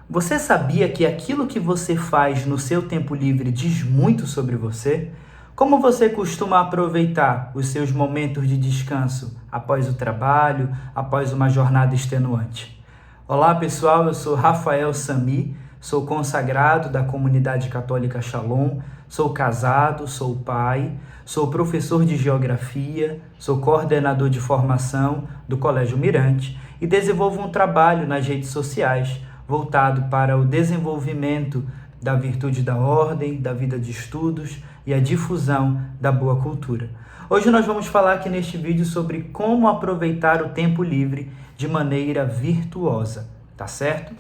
Você sabia que aquilo que você faz no seu tempo livre diz muito sobre você? Como você costuma aproveitar os seus momentos de descanso após o trabalho, após uma jornada extenuante? Olá pessoal, eu sou Rafael Sami, sou consagrado da comunidade católica Shalom, sou casado, sou pai, sou professor de geografia, sou coordenador de formação do Colégio Mirante e desenvolvo um trabalho nas redes sociais voltado para o desenvolvimento da virtude da ordem, da vida de estudos e a difusão da boa cultura. Hoje nós vamos falar aqui neste vídeo sobre como aproveitar o tempo livre de maneira virtuosa, tá certo?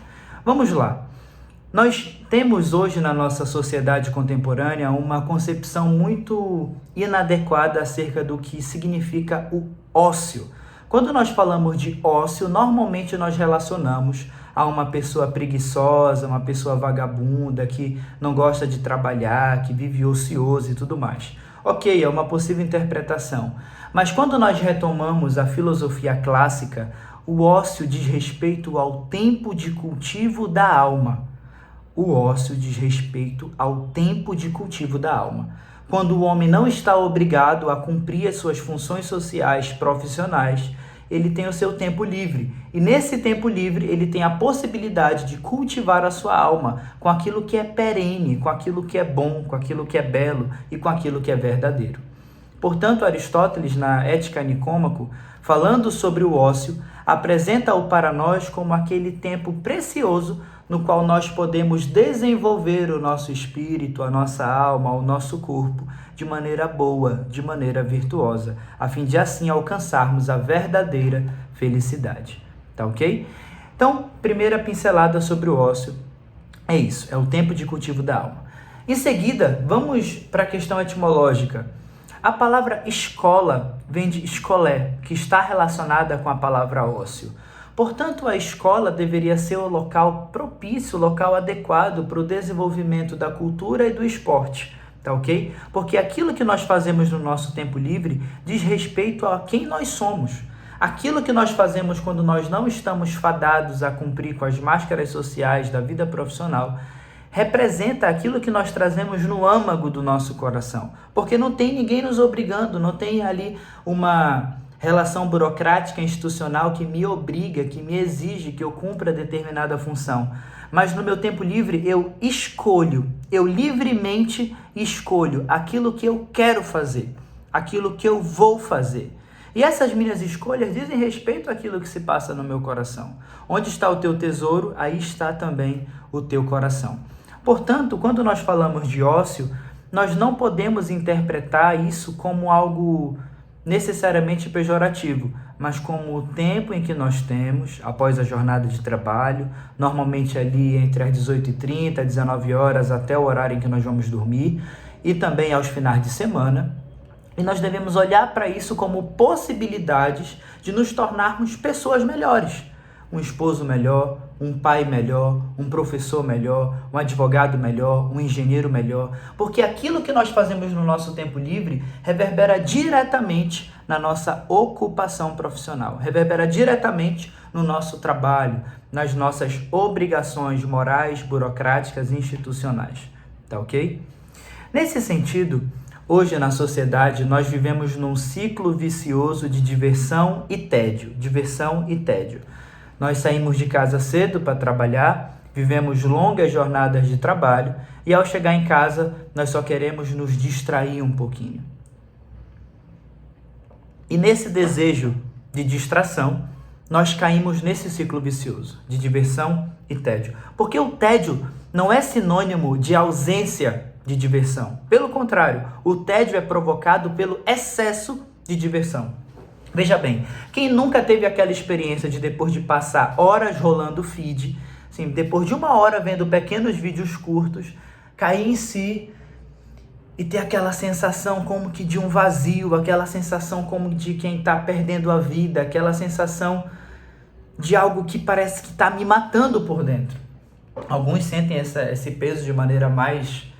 Vamos lá. Nós temos hoje na nossa sociedade contemporânea uma concepção muito inadequada acerca do que significa o ócio. Quando nós falamos de ócio, normalmente nós relacionamos a uma pessoa preguiçosa, uma pessoa vagabunda, que não gosta de trabalhar, que vive ocioso e tudo mais. Ok, é uma possível interpretação. Mas quando nós retomamos a filosofia clássica, o ócio diz respeito ao tempo de cultivo da alma. O ócio diz respeito ao tempo de cultivo da alma. Quando o homem não está obrigado a cumprir as suas funções sociais, profissionais, ele tem o seu tempo livre. E nesse tempo livre, ele tem a possibilidade de cultivar a sua alma com aquilo que é perene, com aquilo que é bom, com aquilo que é belo e com aquilo que é verdadeiro. Portanto, Aristóteles, na Ética Nicômaco, falando sobre o ócio, apresenta-o para nós como aquele tempo precioso no qual nós podemos desenvolver o nosso espírito, a nossa alma, o nosso corpo de maneira boa, de maneira virtuosa, a fim de assim alcançarmos a verdadeira felicidade. Tá ok? Então, primeira pincelada sobre o ócio é isso, é o tempo de cultivo da alma. Em seguida, vamos para a questão etimológica. A palavra escola vem de escolé, que está relacionada com a palavra ócio. Portanto, a escola deveria ser o local propício, o local adequado para o desenvolvimento da cultura e do esporte, tá ok? Porque aquilo que nós fazemos no nosso tempo livre diz respeito a quem nós somos. Aquilo que nós fazemos quando nós não estamos fadados a cumprir com as máscaras sociais da vida profissional representa aquilo que nós trazemos no âmago do nosso coração. Porque não tem ninguém nos obrigando, não tem ali uma relação burocrática institucional que me obriga, que me exige que eu cumpra determinada função. Mas no meu tempo livre eu escolho, eu livremente escolho aquilo que eu quero fazer, aquilo que eu vou fazer. E essas minhas escolhas dizem respeito àquilo que se passa no meu coração. Onde está o teu tesouro, aí está também o teu coração. Portanto, quando nós falamos de ócio, nós não podemos interpretar isso como algo necessariamente pejorativo, mas como o tempo em que nós temos após a jornada de trabalho, normalmente ali entre as 18h30, 19 horas, até o horário em que nós vamos dormir, e também aos finais de semana. E nós devemos olhar para isso como possibilidades de nos tornarmos pessoas melhores. Um esposo melhor, um pai melhor, um professor melhor, um advogado melhor, um engenheiro melhor, porque aquilo que nós fazemos no nosso tempo livre reverbera diretamente na nossa ocupação profissional, reverbera diretamente no nosso trabalho, nas nossas obrigações morais, burocráticas e institucionais, tá ok? Nesse sentido, hoje na sociedade nós vivemos num ciclo vicioso de diversão e tédio, Nós saímos de casa cedo para trabalhar, vivemos longas jornadas de trabalho e ao chegar em casa nós só queremos nos distrair um pouquinho. E nesse desejo de distração, nós caímos nesse ciclo vicioso de diversão e tédio. Porque o tédio não é sinônimo de ausência de diversão. Pelo contrário, o tédio é provocado pelo excesso de diversão. Veja bem, quem nunca teve aquela experiência de depois de passar horas rolando o feed, assim, depois de uma hora vendo pequenos vídeos curtos, cair em si e ter aquela sensação como que de um vazio, aquela sensação como de quem está perdendo a vida, aquela sensação de algo que parece que está me matando por dentro. Alguns sentem esse peso de maneira mais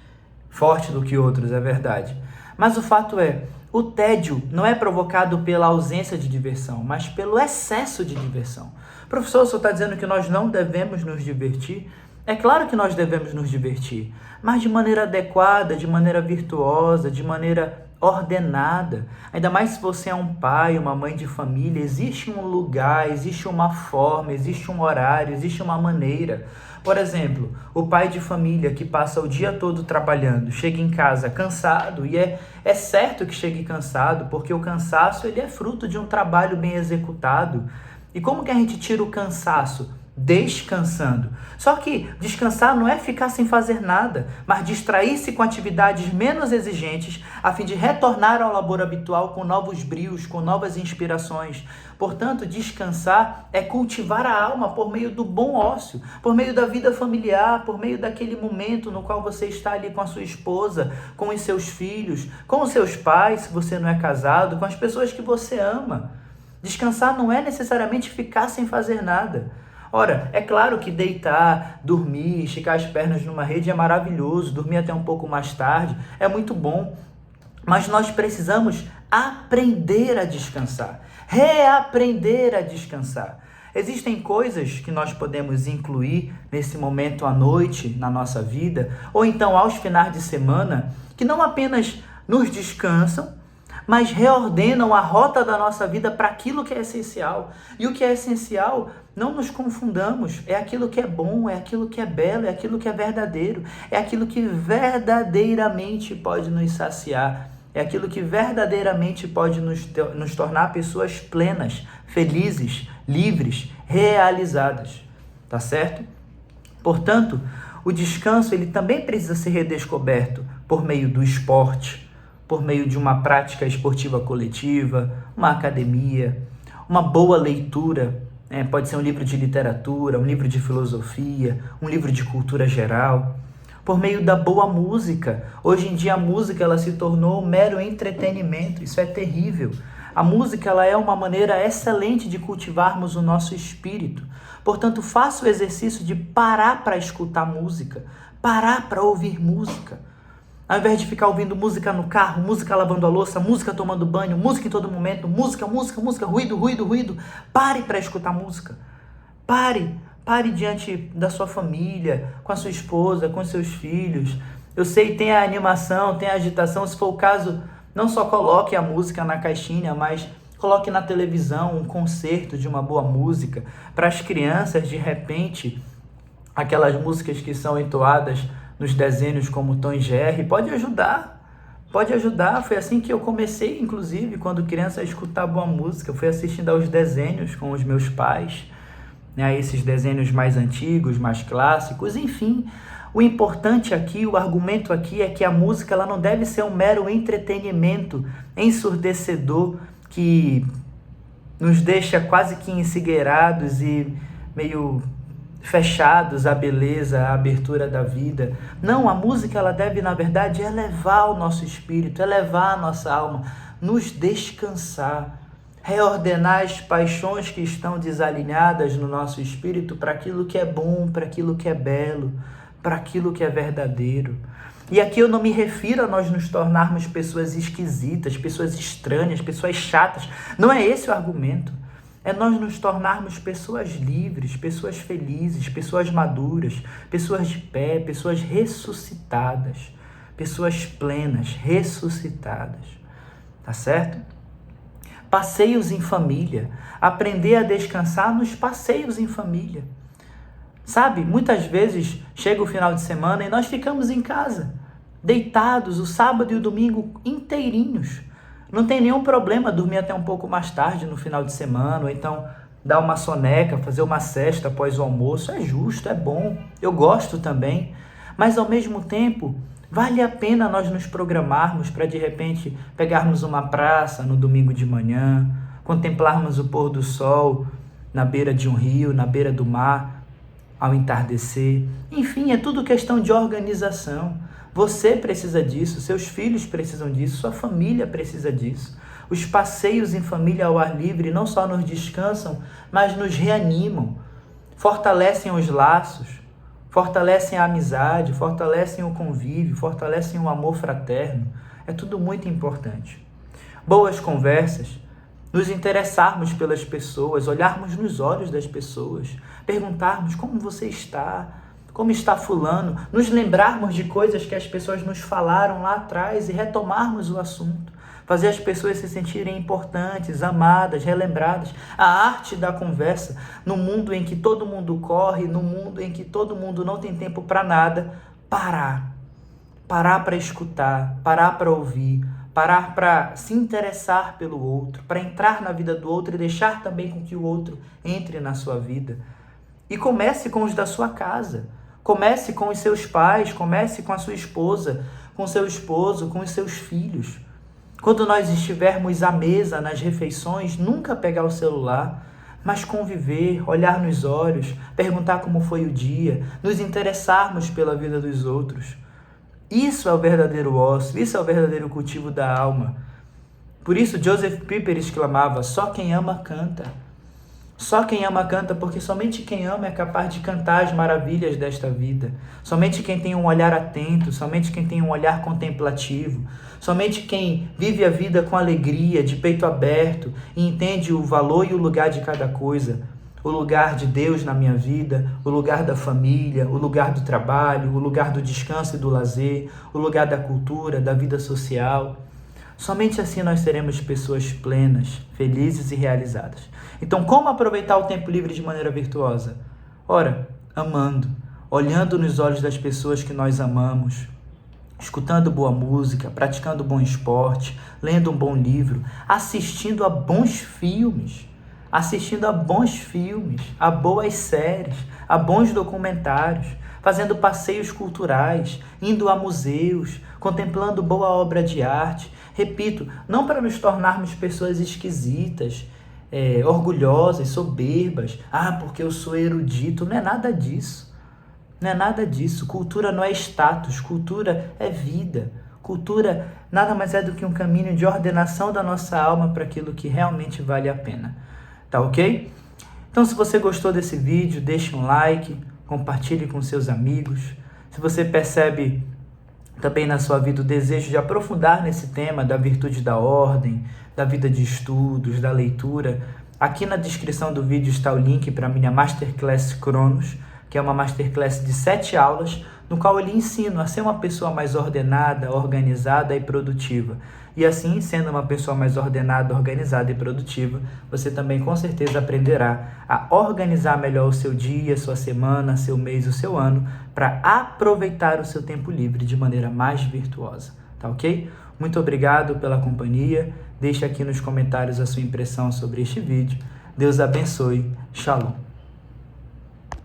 forte do que outros, é verdade. Mas o fato é, o tédio não é provocado pela ausência de diversão, mas pelo excesso de diversão. Professor, o senhor está dizendo que nós não devemos nos divertir? É claro que nós devemos nos divertir, mas de maneira adequada, de maneira virtuosa, de maneira ordenada. Ainda mais se você é um pai, uma mãe de família, existe um lugar, existe uma forma, existe um horário, existe uma maneira. Por exemplo, o pai de família que passa o dia todo trabalhando, chega em casa cansado, e é certo que chegue cansado, porque o cansaço ele é fruto de um trabalho bem executado. E como que a gente tira o cansaço? Descansando. Só que descansar não é ficar sem fazer nada, mas distrair-se com atividades menos exigentes, a fim de retornar ao labor habitual com novos brios, com novas inspirações. Portanto, descansar é cultivar a alma por meio do bom ócio, por meio da vida familiar, por meio daquele momento no qual você está ali com a sua esposa, com os seus filhos, com os seus pais, se você não é casado, com as pessoas que você ama. Descansar não é necessariamente ficar sem fazer nada. Ora, é claro que deitar, dormir, esticar as pernas numa rede é maravilhoso, dormir até um pouco mais tarde é muito bom, mas nós precisamos aprender a descansar, reaprender a descansar. Existem coisas que nós podemos incluir nesse momento à noite na nossa vida, ou então aos finais de semana, que não apenas nos descansam, mas reordenam a rota da nossa vida para aquilo que é essencial. E o que é essencial, não nos confundamos, é aquilo que é bom, é aquilo que é belo, é aquilo que é verdadeiro, é aquilo que verdadeiramente pode nos saciar, é aquilo que verdadeiramente pode nos tornar pessoas plenas, felizes, livres, realizadas. Tá certo? Portanto, o descanso ele também precisa ser redescoberto por meio do esporte, por meio de uma prática esportiva coletiva, uma academia, uma boa leitura, pode ser um livro de literatura, um livro de filosofia, um livro de cultura geral, por meio da boa música. Hoje em dia a música ela se tornou um mero entretenimento, isso é terrível. A música ela é uma maneira excelente de cultivarmos o nosso espírito. Portanto, faça o exercício de parar para escutar música, parar para ouvir música. Ao invés de ficar ouvindo música no carro, música lavando a louça, música tomando banho, música em todo momento, música, ruído, ruído, ruído. Pare para escutar música. Pare diante da sua família, com a sua esposa, com os seus filhos. Eu sei, tem a animação, tem a agitação. Se for o caso, não só coloque a música na caixinha, mas coloque na televisão um concerto de uma boa música. Para as crianças, de repente, aquelas músicas que são entoadas nos desenhos como Tom e Jerry, pode ajudar, foi assim que eu comecei, inclusive, quando criança, a escutar boa música, eu fui assistindo aos desenhos com os meus pais, esses desenhos mais antigos, mais clássicos, enfim, o importante aqui, o argumento aqui é que a música ela não deve ser um mero entretenimento ensurdecedor que nos deixa quase que ensigueirados e meio fechados à beleza, à abertura da vida. Não, a música ela deve, na verdade, elevar o nosso espírito, elevar a nossa alma, nos descansar, reordenar as paixões que estão desalinhadas no nosso espírito para aquilo que é bom, para aquilo que é belo, para aquilo que é verdadeiro. E aqui eu não me refiro a nós nos tornarmos pessoas esquisitas, pessoas estranhas, pessoas chatas. Não é esse o argumento. É nós nos tornarmos pessoas livres, pessoas felizes, pessoas maduras, pessoas de pé, pessoas ressuscitadas, pessoas plenas, ressuscitadas. Tá certo? Passeios em família. Aprender a descansar nos passeios em família. Sabe, muitas vezes chega o final de semana e nós ficamos em casa, deitados o sábado e o domingo inteirinhos. Não tem nenhum problema dormir até um pouco mais tarde no final de semana, ou então dar uma soneca, fazer uma sesta após o almoço. É justo, é bom, eu gosto também. Mas ao mesmo tempo, vale a pena nós nos programarmos para de repente pegarmos uma praça no domingo de manhã, contemplarmos o pôr do sol na beira de um rio, na beira do mar, ao entardecer. Enfim, é tudo questão de organização. Você precisa disso, seus filhos precisam disso, sua família precisa disso. Os passeios em família ao ar livre não só nos descansam, mas nos reanimam, fortalecem os laços, fortalecem a amizade, fortalecem o convívio, fortalecem o amor fraterno. É tudo muito importante. Boas conversas, nos interessarmos pelas pessoas, olharmos nos olhos das pessoas, perguntarmos como você está, como está fulano, nos lembrarmos de coisas que as pessoas nos falaram lá atrás e retomarmos o assunto. Fazer as pessoas se sentirem importantes, amadas, relembradas. A arte da conversa, no mundo em que todo mundo corre, no mundo em que todo mundo não tem tempo para nada, parar. Parar para escutar, parar para ouvir, parar para se interessar pelo outro, para entrar na vida do outro e deixar também com que o outro entre na sua vida. E comece com os da sua casa. Comece com os seus pais, comece com a sua esposa, com seu esposo, com os seus filhos. Quando nós estivermos à mesa, nas refeições, nunca pegar o celular, mas conviver, olhar nos olhos, perguntar como foi o dia, nos interessarmos pela vida dos outros. Isso é o verdadeiro ócio, isso é o verdadeiro cultivo da alma. Por isso, Joseph Pieper exclamava, só quem ama canta. Só quem ama canta, porque somente quem ama é capaz de cantar as maravilhas desta vida. Somente quem tem um olhar atento, somente quem tem um olhar contemplativo, somente quem vive a vida com alegria, de peito aberto e entende o valor e o lugar de cada coisa. O lugar de Deus na minha vida, o lugar da família, o lugar do trabalho, o lugar do descanso e do lazer, o lugar da cultura, da vida social. Somente assim nós seremos pessoas plenas, felizes e realizadas. Então, como aproveitar o tempo livre de maneira virtuosa? Ora, amando, olhando nos olhos das pessoas que nós amamos, escutando boa música, praticando bom esporte, lendo um bom livro, assistindo a bons filmes, a boas séries, a bons documentários, fazendo passeios culturais, indo a museus, contemplando boa obra de arte. Repito, não para nos tornarmos pessoas esquisitas, orgulhosas, soberbas. Porque eu sou erudito. Não é nada disso. Não é nada disso. Cultura não é status, cultura é vida. Cultura nada mais é do que um caminho de ordenação da nossa alma para aquilo que realmente vale a pena. Tá ok? Então, se você gostou desse vídeo, deixe um like, compartilhe com seus amigos. Se você percebe também na sua vida o desejo de aprofundar nesse tema da virtude da ordem, da vida de estudos, da leitura, aqui na descrição do vídeo está o link para a minha Masterclass Cronos, que é uma Masterclass de 7 aulas, no qual eu lhe ensino a ser uma pessoa mais ordenada, organizada e produtiva. E assim, sendo uma pessoa mais ordenada, organizada e produtiva, você também com certeza aprenderá a organizar melhor o seu dia, sua semana, seu mês, o seu ano, para aproveitar o seu tempo livre de maneira mais virtuosa, tá ok? Muito obrigado pela companhia, deixe aqui nos comentários a sua impressão sobre este vídeo. Deus abençoe. Shalom.